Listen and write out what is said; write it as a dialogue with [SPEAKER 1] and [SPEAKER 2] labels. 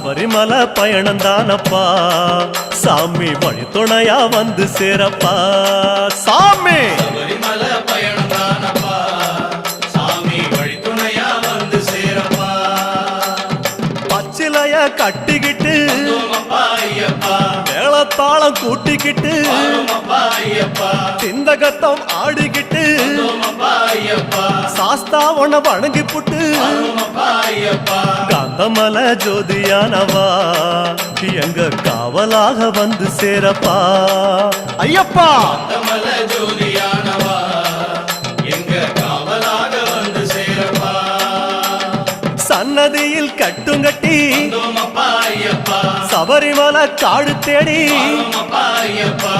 [SPEAKER 1] சபரிமலை பயணம் தானப்பா சாமி வழி துணையா வந்து சேரப்பா சாமி
[SPEAKER 2] சபரிமலை பயணம் தானப்பா சாமி வழி துணையா வந்து சேரப்பா
[SPEAKER 1] பச்சிலைய கட்டிக்கிட்டு
[SPEAKER 2] ஐயப்பா
[SPEAKER 1] மேளத்தாளம் கூட்டிக்கிட்டு
[SPEAKER 2] ஐயப்பா
[SPEAKER 1] சிந்தகத்தம் ஆடிக்கிட்டு
[SPEAKER 2] ஐயப்பா
[SPEAKER 1] சாஸ்தா உன வணங்கி புட்டு
[SPEAKER 2] ஐயப்பா
[SPEAKER 1] காந்தமல ஜோதியானவா எங்க காவலாக வந்து சேரப்பா ஐயப்பா
[SPEAKER 2] காந்தமல ஜோதியானவா எங்க காவலாக வந்து சேரப்பா
[SPEAKER 1] சன்னதியில் கட்டுங்கட்டி
[SPEAKER 2] ஐயப்பா
[SPEAKER 1] சபரிமலை காடு தேடி
[SPEAKER 2] ஐயப்பா